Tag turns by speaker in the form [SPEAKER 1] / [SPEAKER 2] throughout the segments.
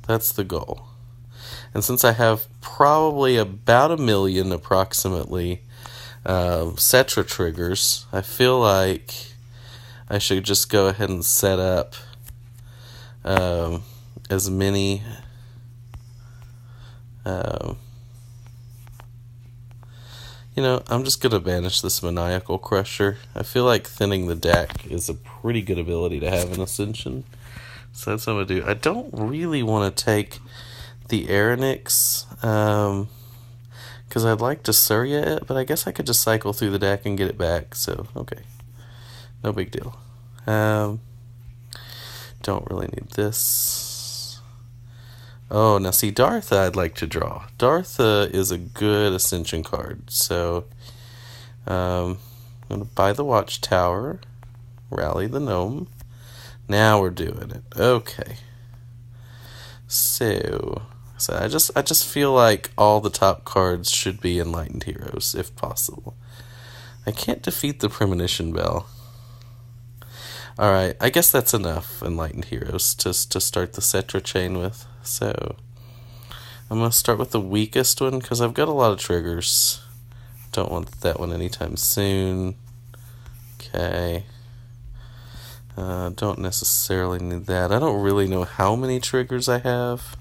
[SPEAKER 1] That's the goal. And since I have probably about 1 million approximately Cetra triggers, I feel like I should just go ahead and set up as many I'm just going to banish this Maniacal Crusher. I feel like thinning the deck is a pretty good ability to have in Ascension. So that's what I'm going to do. I don't really want to take the Aronix, because I'd like to Surya it, but I guess I could just cycle through the deck and get it back. So, okay. No big deal. Don't really need this. Oh, now see, Dartha I'd like to draw. Dartha is a good Ascension card. So, I'm going to buy the Watchtower, rally the Gnome. Now we're doing it. Okay. So I just feel like all the top cards should be Enlightened Heroes, if possible. I can't defeat the Premonition Bell. Alright, I guess that's enough Enlightened Heroes to start the Cetra chain with. So, I'm going to start with the weakest one, because I've got a lot of triggers. Don't want that one anytime soon. Okay. Don't necessarily need that. I don't really know how many triggers I have.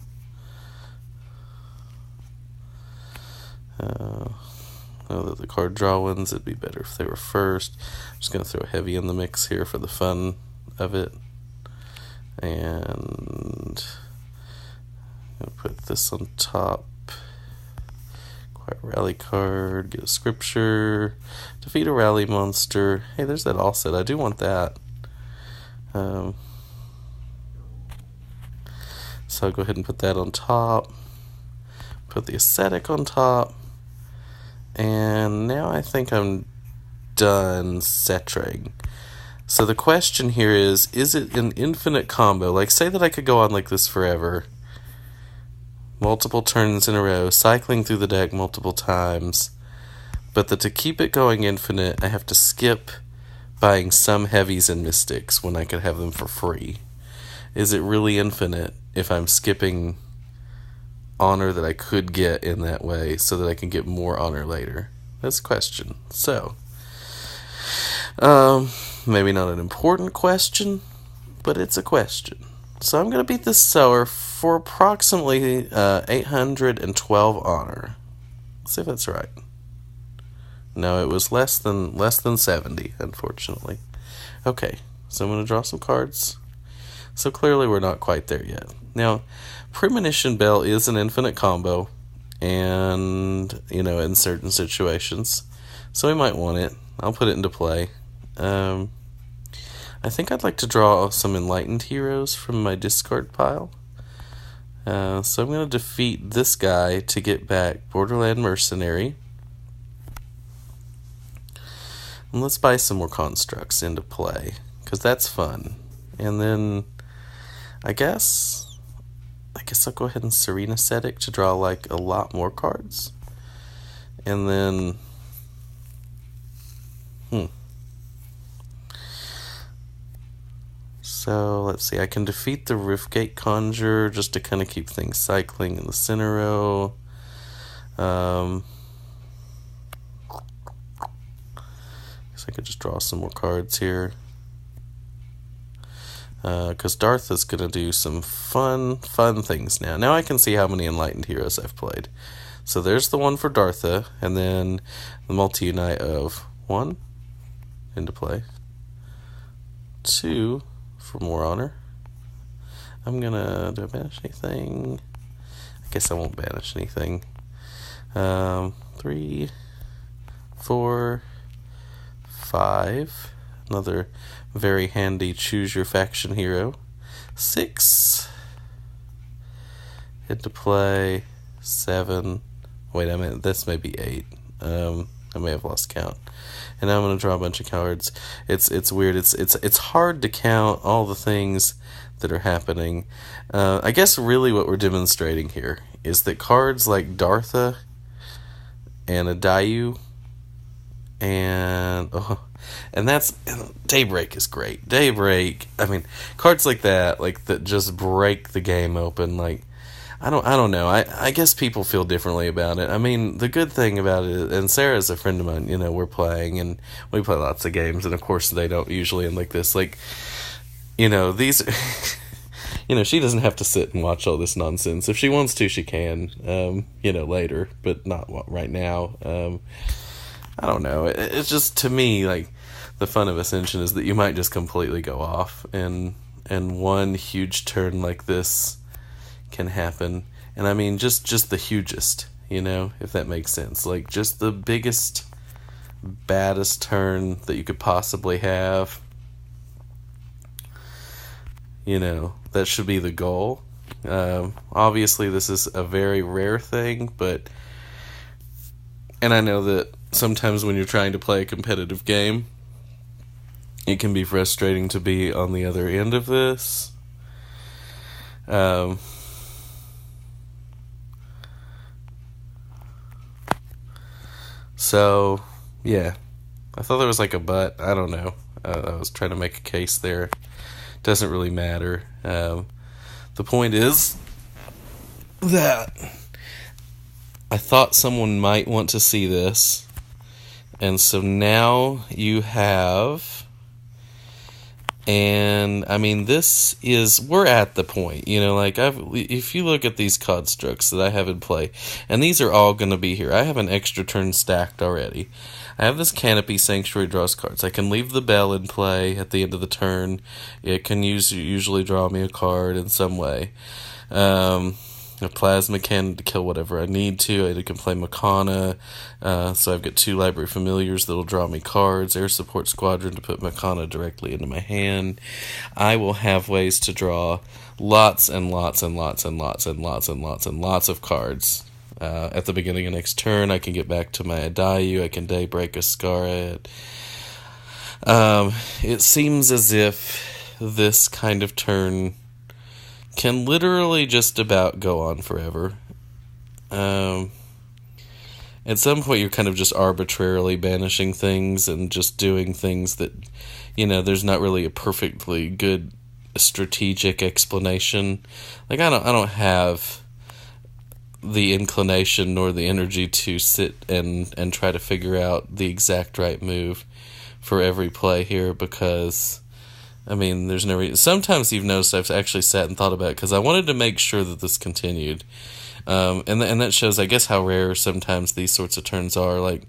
[SPEAKER 1] The card draw ones, it'd be better if they were first. I'm just going to throw heavy in the mix here for the fun of it. And I'm going to put this on top. Quiet Rally card, get a scripture, defeat a rally monster. Hey, there's that all set. I do want that. So I'll go ahead and put that on top. Put the Ascetic on top. And now I think I'm done Cetraing. So the question here is it an infinite combo? Like, say that I could go on like this forever. Multiple turns in a row, cycling through the deck multiple times. But that to keep it going infinite, I have to skip buying some heavies and mystics when I could have them for free. Is it really infinite if I'm skipping honor that I could get in that way so that I can get more honor later? That's a question. So, maybe not an important question, but it's a question. So I'm going to beat this Sower for approximately 812 honor. Let's see if that's right. No, it was less than 70, unfortunately. Okay, so I'm going to draw some cards. So clearly we're not quite there yet. Now, Premonition Bell is an infinite combo, and, in certain situations. So we might want it. I'll put it into play. I think I'd like to draw some Enlightened Heroes from my discard pile. So I'm going to defeat this guy to get back Borderland Mercenary. And let's buy some more constructs into play, because that's fun. And then, I guess I'll go ahead and Serene Ascetic to draw like a lot more cards. And then, So, let's see, I can defeat the Riftgate Conjure just to kind of keep things cycling in the center row. Guess I could just draw some more cards here. Because Dartha's going to do some fun things now. Now I can see how many Enlightened Heroes I've played. So there's the one for Dartha, and then the multi-unite of 1 into play. 2 for more honor. I'm going to... Do I banish anything? I guess I won't banish anything. 3, 4, 5. Another very handy choose your faction hero. 6. Into play. 7. Wait, I mean, this may be 8. I may have lost count. And now I'm going to draw a bunch of cards. It's weird. It's hard to count all the things that are happening. I guess really what we're demonstrating here is that cards like Dartha and Adayu and that's Daybreak is great. Daybreak, I mean, cards like that just break the game open. Like, I don't know. I guess people feel differently about it. I mean, the good thing about it, and Sarah's a friend of mine, you know, we're playing and we play lots of games, and of course they don't usually end like this. Like, you know, these, you know, she doesn't have to sit and watch all this nonsense. If she wants to, she can, you know, later, but not right now. I don't know. It's just, to me, like, the fun of Ascension is that you might just completely go off, and one huge turn like this can happen. And I mean, just the hugest, you know, if that makes sense. Like, just the biggest, baddest turn that you could possibly have. You know, that should be the goal. Obviously, this is a very rare thing, and I know that sometimes when you're trying to play a competitive game, it can be frustrating to be on the other end of this. So, yeah. I thought there was like a but. I don't know. I was trying to make a case there. Doesn't really matter. The point is that I thought someone might want to see this. And so now you have... And, I mean, we're at the point, you know, like, if you look at these constructs that I have in play, and these are all going to be here. I have an extra turn stacked already. I have this Canopy Sanctuary draws cards. I can leave the Bell in play at the end of the turn. It can usually draw me a card in some way. A Plasma Cannon to kill whatever I need to. I can play Makana, so I've got 2 Library Familiars that'll draw me cards. Air Support Squadron to put Makana directly into my hand. I will have ways to draw lots and lots and lots and lots and lots and lots and lots of cards. At the beginning of next turn, I can get back to my Adayu. I can Daybreak Ascara. It seems as if this kind of turn can literally just about go on forever. At some point, you're kind of just arbitrarily banishing things and just doing things that, you know, there's not really a perfectly good strategic explanation. Like, I don't have the inclination nor the energy to sit and try to figure out the exact right move for every play here, because I mean, there's no reason. Sometimes you've noticed I've actually sat and thought about it because I wanted to make sure that this continued. And that shows, I guess, how rare sometimes these sorts of turns are. Like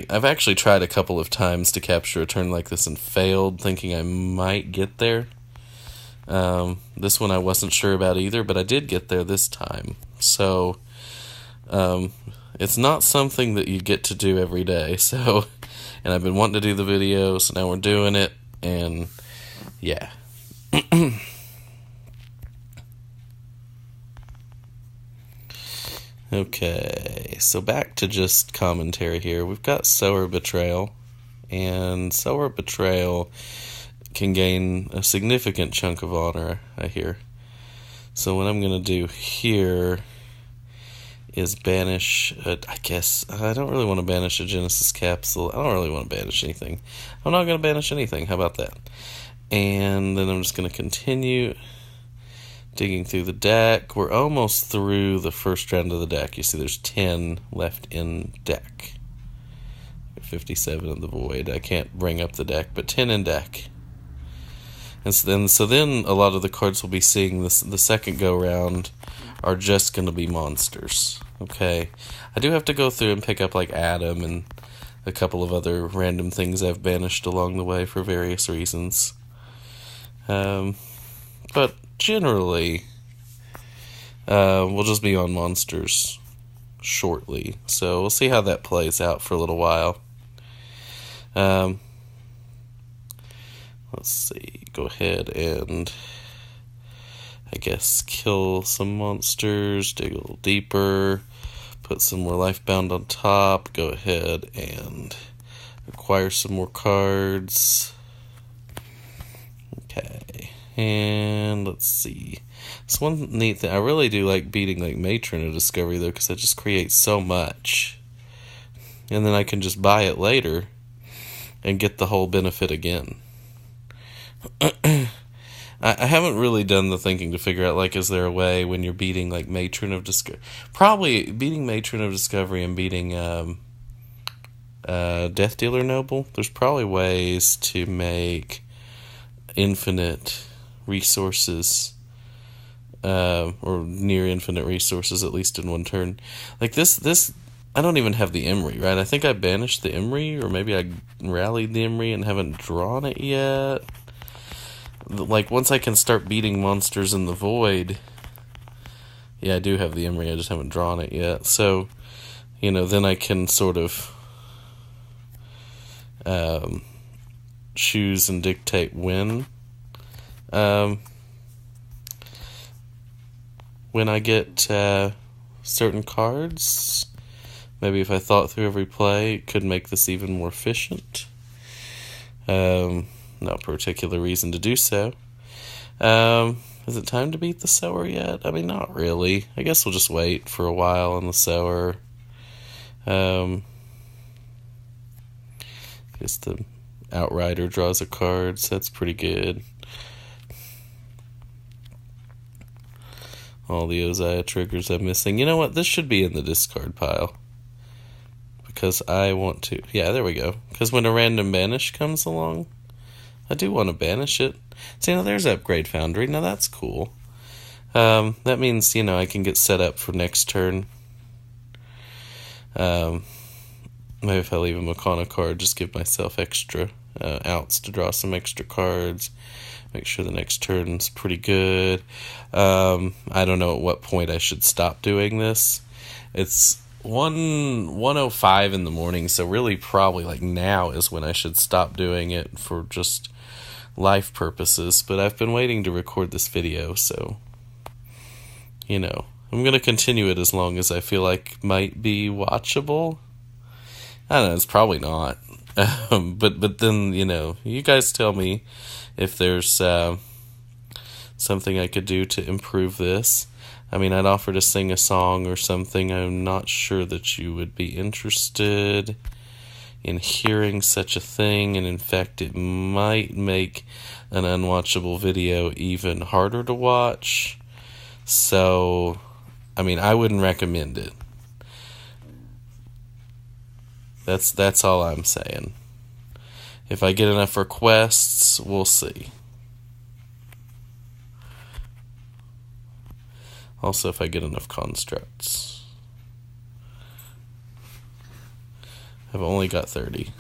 [SPEAKER 1] I've actually tried a couple of times to capture a turn like this and failed, thinking I might get there. This one I wasn't sure about either, but I did get there this time. So, it's not something that you get to do every day. So, and I've been wanting to do the video, so now we're doing it. And yeah. Okay, so back to just commentary here. We've got Sower Betrayal, and Sower Betrayal can gain a significant chunk of honor, I hear. So what I'm going to do here is banish, I guess, I don't really want to banish a Genesis Capsule. I don't really want to banish anything. I'm not going to banish anything. How about that? And then I'm just going to continue digging through the deck. We're almost through the first round of the deck. You see there's 10 left in deck. 57 in the void. I can't bring up the deck, but 10 in deck. And so then a lot of the cards we'll be seeing the second go round are just going to be monsters. Okay, I do have to go through and pick up like Adam and a couple of other random things I've banished along the way for various reasons. But generally, we'll just be on monsters shortly. So we'll see how that plays out for a little while. Let's see, go ahead and I guess kill some monsters, dig a little deeper, put some more Lifebound on top, go ahead and acquire some more cards. Okay, and let's see. It's one neat thing. I really do like beating like Matron of Discovery though, because it just creates so much. And then I can just buy it later and get the whole benefit again. I haven't really done the thinking to figure out, like, is there a way when you're beating, like, Matron of Discovery... Probably beating Matron of Discovery and beating Death Dealer Noble, there's probably ways to make infinite resources, or near infinite resources, at least in one turn. Like, this... I don't even have the Emery, right? I think I banished the Emery, or maybe I rallied the Emery and haven't drawn it yet. Like, once I can start beating monsters in the void... Yeah, I do have the Emery, I just haven't drawn it yet. So, then I can sort of choose and dictate when I get certain cards. Maybe if I thought through every play, it could make this even more efficient. No particular reason to do so. Is it time to beat the Sower yet? I mean, not really. I guess we'll just wait for a while on the Sower. I guess the Outrider draws a card, so that's pretty good. All the Ozai triggers I'm missing. You know what? This should be in the discard pile. Because I want to... Yeah, there we go. Because when a random banish comes along, I do want to banish it. See, now there's Upgrade Foundry. Now that's cool. That means, I can get set up for next turn. Maybe if I leave a Makana card, just give myself extra outs to draw some extra cards. Make sure the next turn's pretty good. I don't know at what point I should stop doing this. It's 1:05 in the morning, so really probably like now is when I should stop doing it for just life purposes. But I've been waiting to record this video, so I'm going to continue it as long as I feel like might be watchable. I don't know, it's probably not. But then, you guys tell me if there's something I could do to improve this. I mean, I'd offer to sing a song or something. I'm not sure that you would be interested in hearing such a thing, and in fact, it might make an unwatchable video even harder to watch. So, I mean, I wouldn't recommend it. That's all I'm saying. If I get enough requests, we'll see. Also, if I get enough constructs. I've only got 30.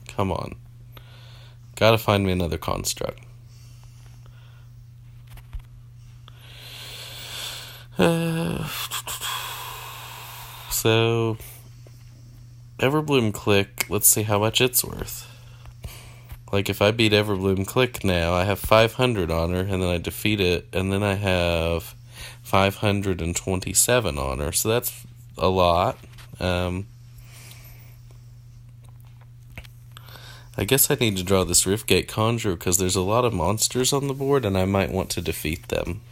[SPEAKER 1] Come on. Gotta find me another construct. So, Everbloom Click, let's see how much it's worth. Like, if I beat Everbloom Click now, I have 500 on her, and then I defeat it, and then I have 527 on her, so that's a lot. I guess I need to draw this Riftgate Conjurer because there's a lot of monsters on the board and I might want to defeat them.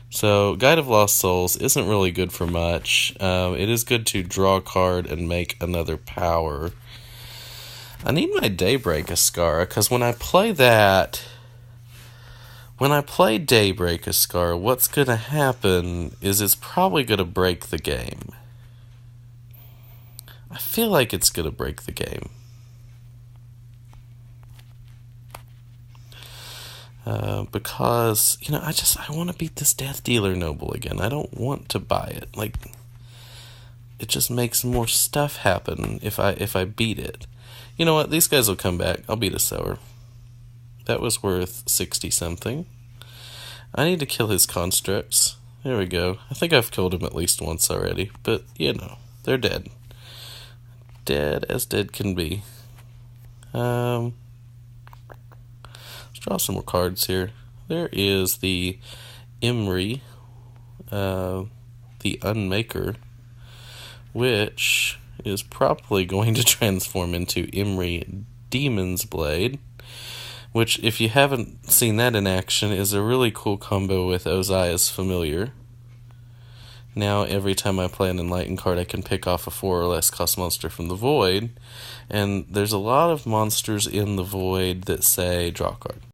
[SPEAKER 1] So, Guide of Lost Souls isn't really good for much. It is good to draw a card and make another power. I need my Daybreak Ascara because when I play that... When I play Daybreak Ascara, what's going to happen is it's probably going to break the game. I feel like it's going to break the game. Because, I want to beat this Death Dealer Noble again. I don't want to buy it. Like, it just makes more stuff happen if I beat it. You know what? These guys will come back. I'll beat a Sower. That was worth 60-something. I need to kill his constructs. There we go. I think I've killed him at least once already. But, they're dead. Dead as dead can be. Let's draw some more cards here. There is the Emery, the Unmaker, which is probably going to transform into Emery Demon's Blade, which, if you haven't seen that in action, is a really cool combo with Ozai's Familiar. Now, every time I play an Enlightened card, I can pick off a 4 or less cost monster from the Void, and there's a lot of monsters in the Void that say, draw a card.